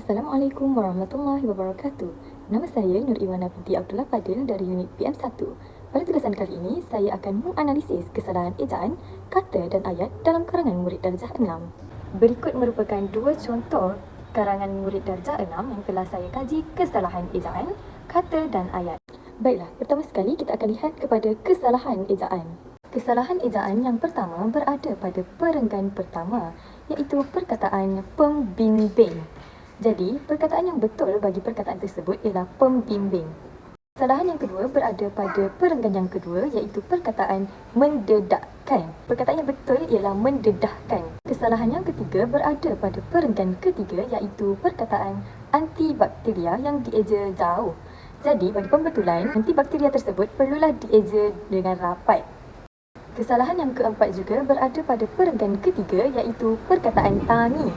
Assalamualaikum warahmatullahi wabarakatuh. Nama saya Nur Iwana binti Abdullah Fadil dari unit PM1. Pada tugasan kali ini, saya akan menganalisis kesalahan ejaan, kata dan ayat dalam karangan murid darjah 6. Berikut merupakan dua contoh karangan murid darjah 6 yang telah saya kaji kesalahan ejaan, kata dan ayat. Baiklah, pertama sekali kita akan lihat kepada kesalahan ejaan. Kesalahan ejaan yang pertama berada pada perenggan pertama, iaitu perkataan pembimbing. Jadi, perkataan yang betul bagi perkataan tersebut ialah pembimbing. Kesalahan yang kedua berada pada perenggan yang kedua, iaitu perkataan mendedahkan. Perkataan yang betul ialah mendedahkan. Kesalahan yang ketiga berada pada perenggan ketiga, iaitu perkataan antibakteria yang dieja jauh. Jadi, bagi pembetulan, antibakteria tersebut perlulah dieja dengan rapat. Kesalahan yang keempat juga berada pada perenggan ketiga, iaitu perkataan tani.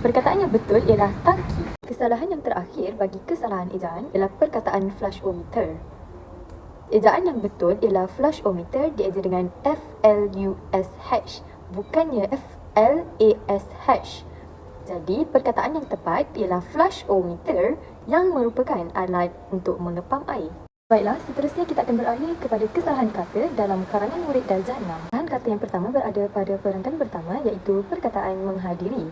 Perkataan yang betul ialah tangki. Kesalahan yang terakhir bagi kesalahan ejaan ialah perkataan flushometer. Ejaan yang betul ialah flushometer dieja dengan FLUSH, bukannya FLASH. Jadi, perkataan yang tepat ialah flushometer yang merupakan alat untuk mengepam air. Baiklah, seterusnya kita akan beralih kepada kesalahan kata dalam karangan murid darjah 6. Kesalahan kata yang pertama berada pada perenggan pertama, iaitu perkataan menghadiri.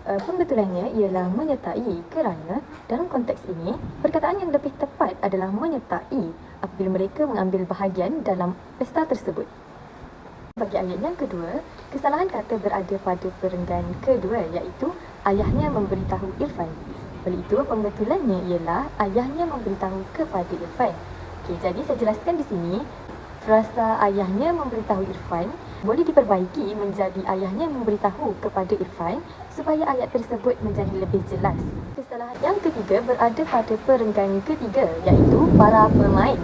Pembetulannya ialah menyertai, kerana dalam konteks ini, perkataan yang lebih tepat adalah menyertai apabila mereka mengambil bahagian dalam pesta tersebut. Bagi ayat yang kedua, kesalahan kata berada pada perenggan kedua, iaitu ayahnya memberitahu Irfan. Oleh itu, pembetulannya ialah ayahnya memberitahu kepada Irfan. Okey, jadi saya jelaskan di sini, frasa ayahnya memberitahu Irfan boleh diperbaiki menjadi ayahnya memberitahu kepada Irfan supaya ayat tersebut menjadi lebih jelas. Kesalahan yang ketiga berada pada perenggan ketiga, iaitu para pemain.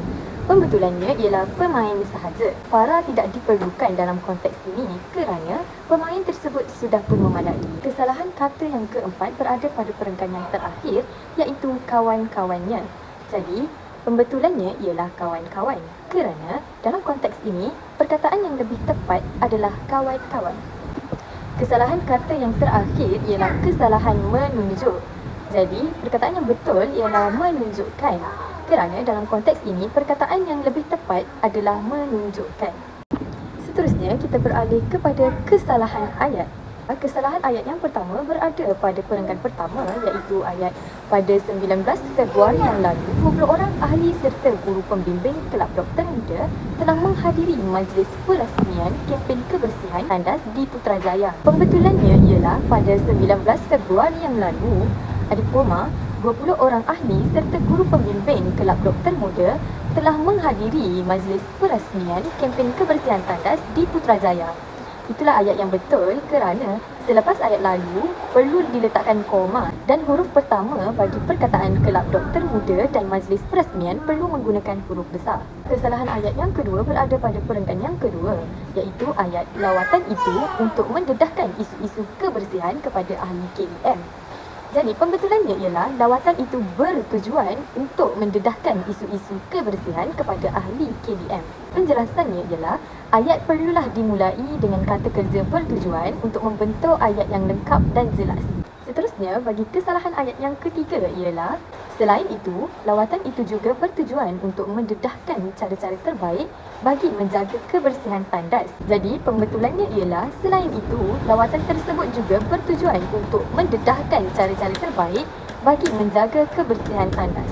Pembetulannya ialah pemain sahaja. Para tidak diperlukan dalam konteks ini kerana pemain tersebut sudah pun memadai. Kesalahan kata yang keempat berada pada perenggan yang terakhir, iaitu kawan-kawannya. Jadi, pembetulannya ialah kawan-kawan kerana dalam konteks ini, perkataan yang lebih tepat adalah kawan-kawan. Kesalahan kata yang terakhir ialah kesalahan menunjuk. Jadi, perkataan yang betul ialah menunjukkan kerana dalam konteks ini, perkataan yang lebih tepat adalah menunjukkan. Seterusnya, kita beralih kepada kesalahan ayat. Kesalahan ayat yang pertama berada pada perenggan pertama, iaitu ayat pada 19 Februari yang lalu, 20 orang ahli serta guru pembimbing Kelab Doktor Muda telah menghadiri majlis perasmian kempen kebersihan tandas di Putrajaya. Pembetulannya ialah pada 19 Februari yang lalu, ada koma, 20 orang ahli serta guru pembimbing Kelab Doktor Muda telah menghadiri majlis perasmian kempen kebersihan tandas di Putrajaya. Itulah ayat yang betul kerana selepas ayat lalu perlu diletakkan koma dan huruf pertama bagi perkataan Kelab Doktor Muda dan majlis perasmian perlu menggunakan huruf besar. Kesalahan ayat yang kedua berada pada perenggan yang kedua, iaitu ayat lawatan itu untuk mendedahkan isu-isu kebersihan kepada ahli KDM. Jadi, pembetulannya ialah lawatan itu bertujuan untuk mendedahkan isu-isu kebersihan kepada ahli KDM. Penjelasannya ialah ayat perlulah dimulai dengan kata kerja bertujuan untuk membentuk ayat yang lengkap dan jelas. Seterusnya, bagi kesalahan ayat yang ketiga ialah selain itu, lawatan itu juga bertujuan untuk mendedahkan cara-cara terbaik bagi menjaga kebersihan tandas. Jadi, pembetulannya ialah selain itu, lawatan tersebut juga bertujuan untuk mendedahkan cara-cara terbaik bagi menjaga kebersihan tandas.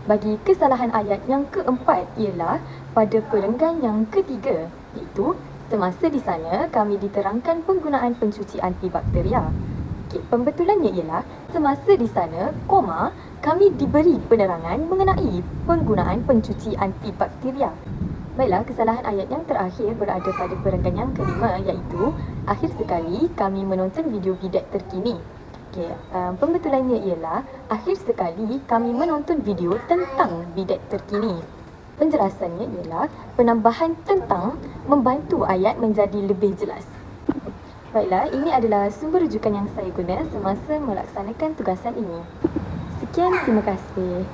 Bagi kesalahan ayat yang keempat ialah pada perenggan yang ketiga, iaitu semasa di sana kami diterangkan penggunaan pencuci antibakteria. Okey, pembetulannya ialah semasa di sana, koma, kami diberi penerangan mengenai penggunaan pencuci antibakteria. Baiklah, kesalahan ayat yang terakhir berada pada perenggan yang kelima, iaitu akhir sekali kami menonton video bidet terkini. Okey, pembetulannya ialah akhir sekali kami menonton video tentang bidet terkini. Penjelasannya ialah penambahan tentang membantu ayat menjadi lebih jelas. Baiklah, ini adalah sumber rujukan yang saya guna semasa melaksanakan tugasan ini. Sekian, terima kasih.